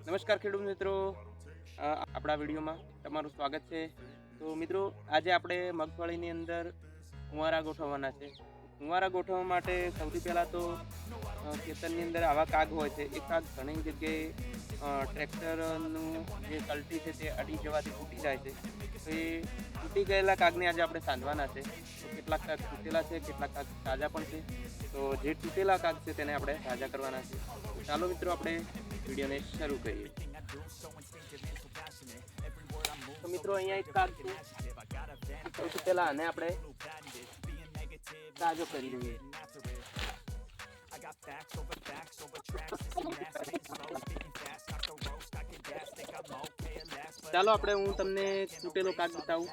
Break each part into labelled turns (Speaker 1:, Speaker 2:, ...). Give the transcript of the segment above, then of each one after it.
Speaker 1: નમસ્કાર ખેડૂત મિત્રો, આપણા વિડીયોમાં તમારું સ્વાગત છે. તો મિત્રો, આજે આપણે મગફળીની અંદર ફુવારા ગોઠવવાના છે. ફુવારા ગોઠવવા માટે સૌથી પહેલાં તો ખેતરની અંદર આવા કાગ હોય છે. એ કાગ ઘણી જગ્યાએ ટ્રેક્ટરનું જે કલટી છે તે અડી જવાથી તૂટી જાય છે. તો એ તૂટી ગયેલા કાગને આજે આપણે સાંધવાના છે. તો કેટલાક કાગ તૂટેલા છે, કેટલાક કાગ તાજા પણ છે. તો જે તૂટેલા કાગ છે તેને આપણે તાજા કરવાના છે. ચાલો મિત્રો, આપણે વિડીયોને શરૂ કરીએ. તો મિત્રો, અહીંયા એક કાગ છે. સૌથી પહેલા આને આપણે તાજો કરી દઈએ. ચાલો આપણે હું તમને તૂટેલો કાગ બતાવું.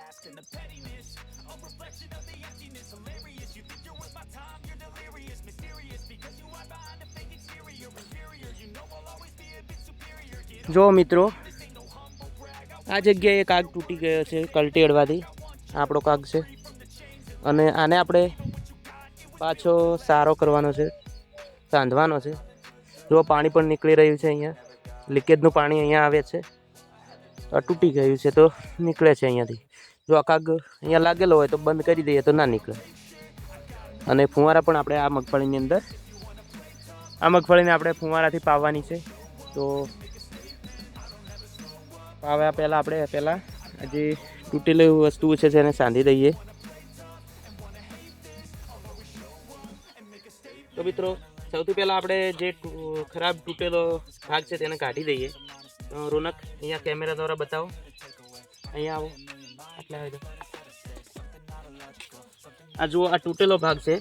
Speaker 1: જો મિત્રો, આ જગ્યાએ કાગ તૂટી ગયો છે કલટી અડવાથી. આપણો કાગ છે અને આને આપણે પાછો સારો કરવાનો છે, સાંધવાનો છે. જો પાણી પણ નીકળી રહ્યું છે, અહીંયા લીકેજનું પાણી અહીંયા આવે છે. તૂટી ગયું છે તો નીકળે છે અહીંયાથી. જો આ કાગ અહીંયા લાગેલો હોય તો બંધ કરી દઈએ તો ના નીકળે. અને ફુવારા પણ આપણે આ મગફળીને આપણે ફુવારાથી પાવવાની છે. તો પાવ્યા પહેલાં આપણે જે તૂટેલી વસ્તુ છે તેને સાંધી દઈએ. તો મિત્રો, સૌથી પહેલાં આપણે જે ખરાબ તૂટેલો ભાગ છે તેને કાઢી દઈએ. રોનક, અહીંયા કેમેરા દ્વારા બતાવો. અહીંયા આવો, આટલે આવી જાઓ. આ જુઓ, આ તૂટેલો ભાગ છે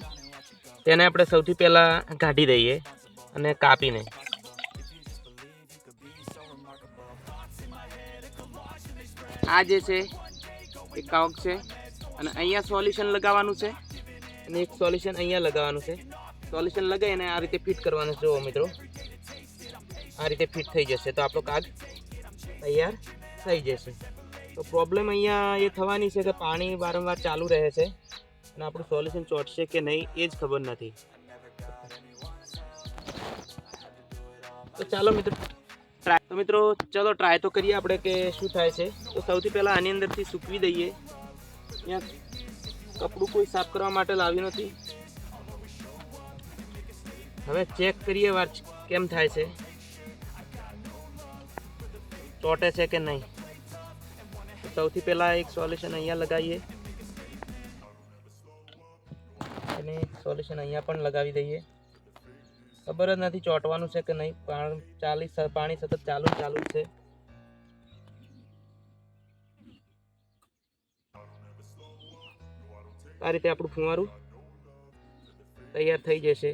Speaker 1: તેને આપણે સૌથી પહેલાં કાઢી દઈએ અને કાપીને. આ જે છે એ કાગ છે અને અહીંયા સોલ્યુશન લગાવવાનું છે અને એક સોલ્યુશન અહીંયા લગાવવાનું છે. સોલ્યુશન લગાવીને આ રીતે ફિટ કરવાનું છે. જુઓ મિત્રો, આ રીતે ફિટ થઈ જશે તો આપણો કાગ તૈયાર થઈ જશે. તો પ્રોબ્લેમ અહીંયા એ થવાની છે કે પાણી વારંવાર ચાલુ રહે છે અને આપણું સોલ્યુશન ચોટશે કે નહીં એ જ ખબર નથી. તો ચાલો મિત્રો, ચલો ટ્રાય તો કરીએ આપણે કે શું થાય છે. તો સૌથી પહેલાં આની અંદરથી સૂકવી દઈએ. અહીંયા કપડું કોઈ સાફ કરવા માટે લાવ્યું નથી. હવે ચેક કરીએ વાર કેમ થાય છે, ચોટે છે કે નહીં. સૌથી પહેલાં એક સોલ્યુશન અહીંયા લગાવીએ અને સોલ્યુશન અહીંયા પણ લગાવી દઈએ. ખબર જ નથી ચોંટવાનું છે કે નહીં. પાણી સતત ચાલુ છે. આ રીતે આપણું ફુવારું તૈયાર થઈ જશે.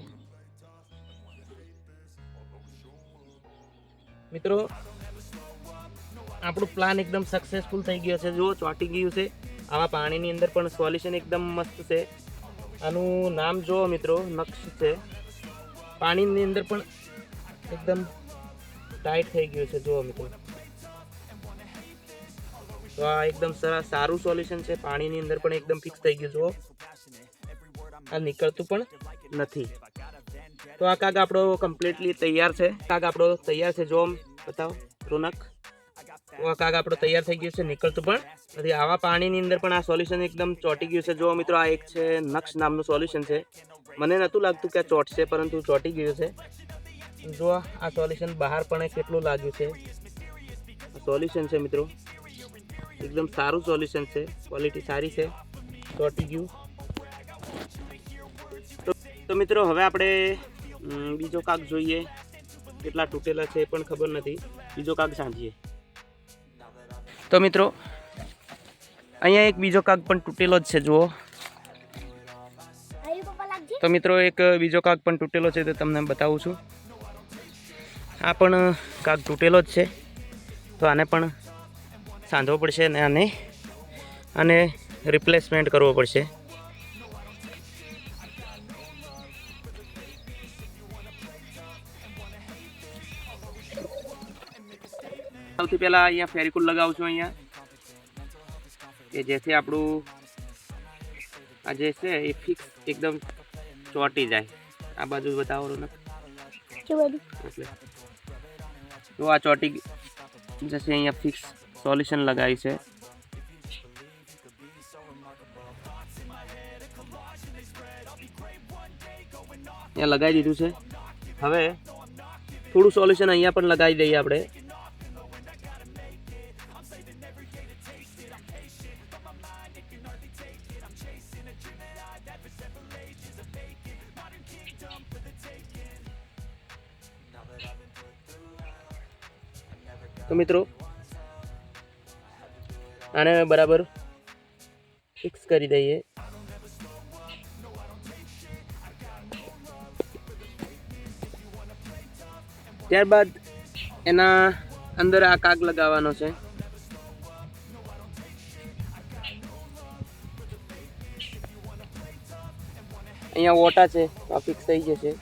Speaker 1: મિત્રો, આપણું પ્લાન એકદમ સક્સેસફુલ થઈ ગયો છે. જો ચોંટી ગયું છે. આવા પાણીની અંદર પણ સોલ્યુશન એકદમ મસ્ત છે. આનું નામ જુઓ મિત્રો, નક્ષ છે. પાણીની અંદર પણ એકદમ ટાઈટ થઈ ગયું છે. જુઓ મિત્રો, તો આ એકદમ સારું સોલ્યુશન છે. પાણીની અંદર પણ એકદમ ફિક્સ થઈ ગયું. જુઓ, આ નીકળતું પણ નથી. તો આ કાગ આપણો કમ્પ્લીટલી તૈયાર છે. જો બતાવો રોનક. તો આ કાગ આપણો તૈયાર થઈ ગયું છે, નીકળતું પણ નથી. આવા પાણીની અંદર પણ આ સોલ્યુશન એકદમ ચોંટી ગયું છે. જો મિત્રો, આ એક છે નક્ષ નામનું સોલ્યુશન છે. મને નહોતું લાગતું કે આ ચોંટશે, પરંતુ ચોંટી ગયું છે. જો આ સોલ્યુશન બહાર પણ કેટલું લાગ્યું છે. સોલ્યુશન છે મિત્રો, એકદમ સારું સોલ્યુશન છે. ક્વોલિટી સારી છે. ચોંટી ગયું. તો મિત્રો, હવે આપણે બીજો કાગ જોઈએ. કેટલા તૂટેલા છે એ પણ ખબર નથી. બીજો કાગ સાંધીએ. તો મિત્રો, અહીંયા એક બીજો કાગ પણ તૂટેલો જ છે. જુઓ. તો મિત્રો, એક બીજો કાગ પણ તૂટેલો છે તો તમને બતાવું છું. આ પણ કાગ તૂટેલો જ છે. તો આને પણ સાંધવો પડશે અને આને રિપ્લેસમેન્ટ કરવો પડશે. સૌથી પહેલાં અહીંયા ફેરિકુલ લગાવું છું અહીંયા, કે જેથી આપણું આ જે છે એ ફિક્સ એકદમ ચોંટી જાય. આ બાજુ બતાવો રોનક. એટલે તો આ ચોટી જશે. અહીંયા ફિક્સ સોલ્યુશન લગાવી છે. અહીંયા લગાવી દીધું છે. હવે થોડું સોલ્યુશન અહીંયા પણ લગાવી દઈએ આપણે. તો મિત્રો આને બરાબર ફિક્સ કરી દઈએ. ત્યારબાદ એના અંદર આ કાગ લગાવવાનો છે. અહીંયા ઓટા છે, આ ફિક્સ થઈ જશે.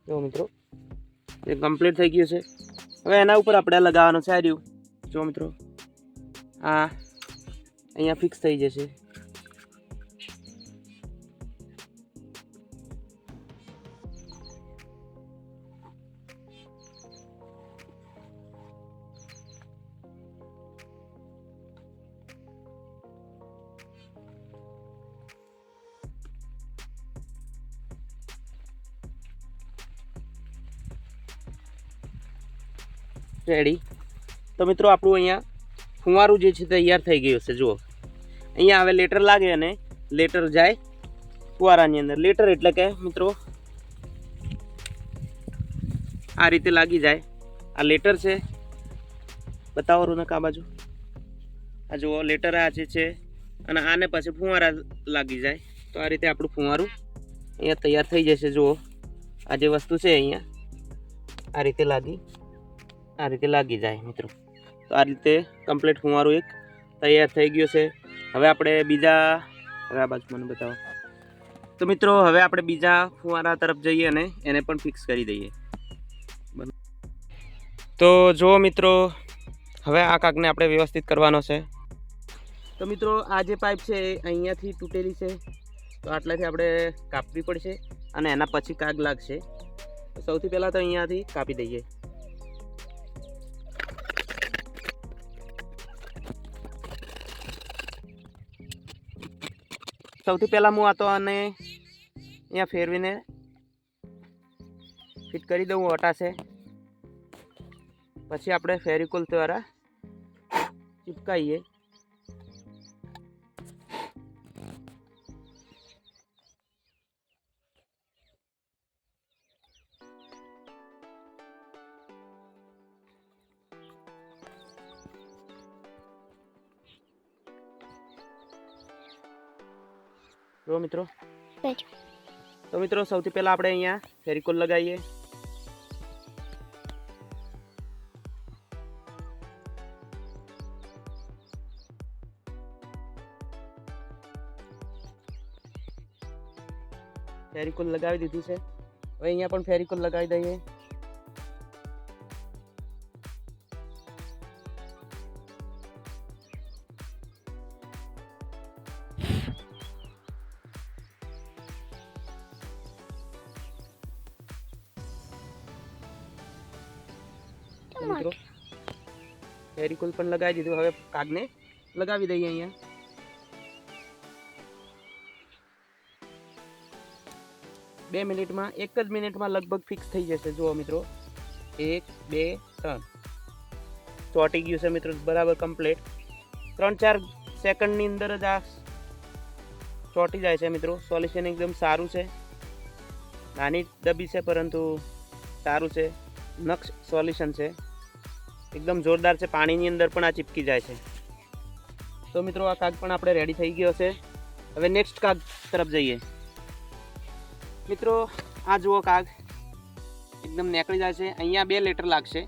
Speaker 1: જો મિત્રો એ કમ્પ્લીટ થઈ ગયું છે. હવે એના ઉપર આપણે લગાવવાનું છે. આ રહ્યું જો મિત્રો, આ અહીંયા ફિક્સ થઈ જશે. રેડી. તો મિત્રો આપણું અહીંયા ફુવારું જે છે તૈયાર થઈ ગયું છે. જુઓ અહીંયા હવે લેટર લાગે અને લેટર જાય ફુવારાની અંદર. લેટર એટલે કે મિત્રો આ રીતે લાગી જાય. આ લેટર છે, બતાવો રોનક આ બાજુ. આ જુઓ લેટર આ જે છે અને આને પછી ફુવારા લાગી જાય. તો આ રીતે આપણું ફુવારું અહીંયા તૈયાર થઈ જશે. જુઓ આ જે વસ્તુ છે અહીંયા આ રીતે લાગી જાય મિત્રો. તો આ રીતે કમ્પ્લીટ ફુવારું એક તૈયાર થઈ ગયું છે. હવે આપણે બીજા આ બાજુ મને બતાવો. તો મિત્રો હવે આપણે બીજા ફુવારા તરફ જઈએ અને એને પણ ફિક્સ કરી દઈએ. તો જો મિત્રો હવે આ કાગને આપણે વ્યવસ્થિત કરવાનો છે. તો મિત્રો આ જે પાઇપ છે એ અહીંયાથી તૂટેલી છે, તો આટલાથી આપણે કાપવી પડશે અને એના પછી કાગ લાગશે. સૌથી પહેલાં તો અહીંયાથી કાપી દઈએ. સૌથી પહેલાં હું આ તો આને અહીંયા ફેરવીને ફિટ કરી દઉં ઓટાશે. પછી આપણે ફેવિકોલ દ્વારા ચિપકાઈએ. જો મિત્રો, તો મિત્રો સૌથી પહેલા આપણે અહીંયા ફેવિકોલ લગાવીએ. ફેવિકોલ લગાવી દીધું છે. હવે અહીંયા પણ ફેવિકોલ લગાવી દઈએ. મિત્રો ફેવિકોલ પણ લગાવી દીધું. હવે કાગને લગાવી દઈએ. અહીંયા બે મિનિટમાં, એક જ મિનિટમાં લગભગ ફિક્સ થઈ જશે. જુઓ મિત્રો 1 2 3 ચોંટી ગયું છે મિત્રો બરાબર કમ્પ્લીટ. 3-4 સેકન્ડની અંદર જ આ ચોંટી જાય છે મિત્રો. સોલ્યુશન એકદમ સારું છે. નાની ડબ્બી છે પરંતુ સારું છે. નક્ષ સોલ્યુશન છે, એકદમ જોરદાર છે. પાણીની અંદર પણ આ ચીપકી જાય છે. તો મિત્રો આ કાગ પણ આપણે રેડી થઈ ગયો છે. હવે નેક્સ્ટ કાગ તરફ જઈએ. મિત્રો આ જુઓ કાગ, એકદમ નીકળી જશે. અહીંયા 2 લીટર લાગશે,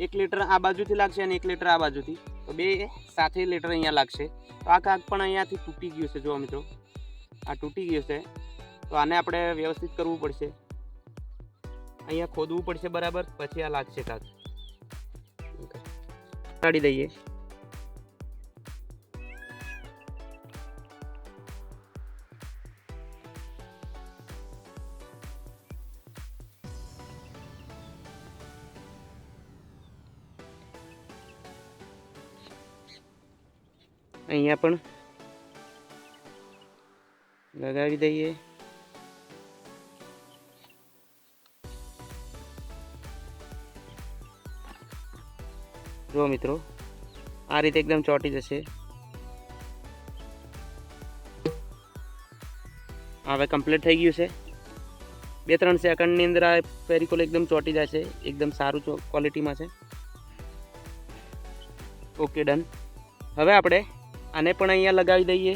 Speaker 1: 1 લીટર આ બાજુથી લાગશે અને 1 લીટર આ બાજુથી, તો 2 સાથે લીટર અહીંયા લાગશે. તો આ કાગ પણ અહીંયાથી તૂટી ગયું છે. જુઓ મિત્રો, આ તૂટી ગયું છે. તો આને આપણે વ્યવસ્થિત કરવું પડશે, અહીંયા ખોદવું પડશે બરાબર, પછી આ લાગશે કાગ. કાઢી દઈએ. અહીંયા પણ લગાવી દઈએ. જુઓ મિત્રો, આ રીતે એકદમ ચોંટી જશે. હવે કમ્પ્લીટ થઈ ગયું છે. 2-3 સેકન્ડની અંદર આ ફેવિકોલ એકદમ ચોંટી જાય છે. એકદમ સારું ક્વોલિટીમાં છે. Okay, done. હવે આપણે આને પણ અહીંયા લગાવી દઈએ.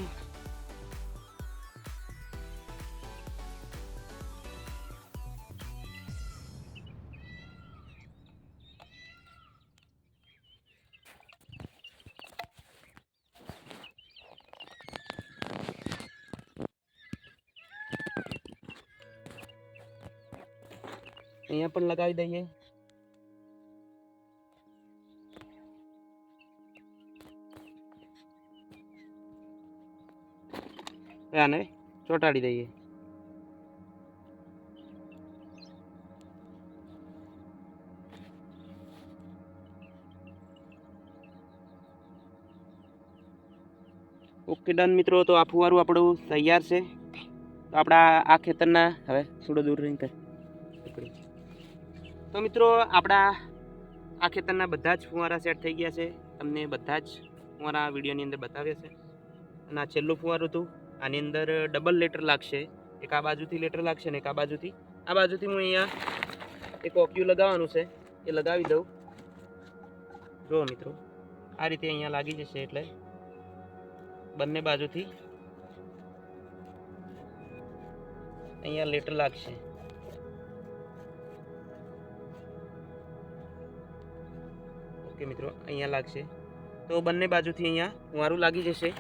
Speaker 1: અહીંયા પણ લગાવી દઈએ. આને ચોંટાડી દઈએ. ઓકે, ડન મિત્રો. તો આ ફુવારું આપણું તૈયાર છે. તો આપણા આ ખેતરના હવે થોડો દૂર રહીને તો મિત્રો આપણા આ ખેતરના બધા જ ફુવારા સેટ થઈ ગયા છે. તમને બધા જ ફુવારા વિડીયોની અંદર બતાવ્યા છે. અને આ છેલ્લું ફુવારું હતું. આની અંદર ડબલ લીટર લાગશે. એક આ બાજુથી લીટર લાગશે ને એક આ બાજુથી. આ બાજુથી હું અહીંયા એક ઓક્યુ લગાવવાનું છે, એ લગાવી દઉં. જુઓ મિત્રો, આ રીતે અહીંયા લાગી જશે, એટલે બંને બાજુથી અહીંયા લીટર લાગશે. ઓકે મિત્રો, અહીંયા લાગશે. તો બંને બાજુથી અહીંયા ફુવારું લાગી જશે.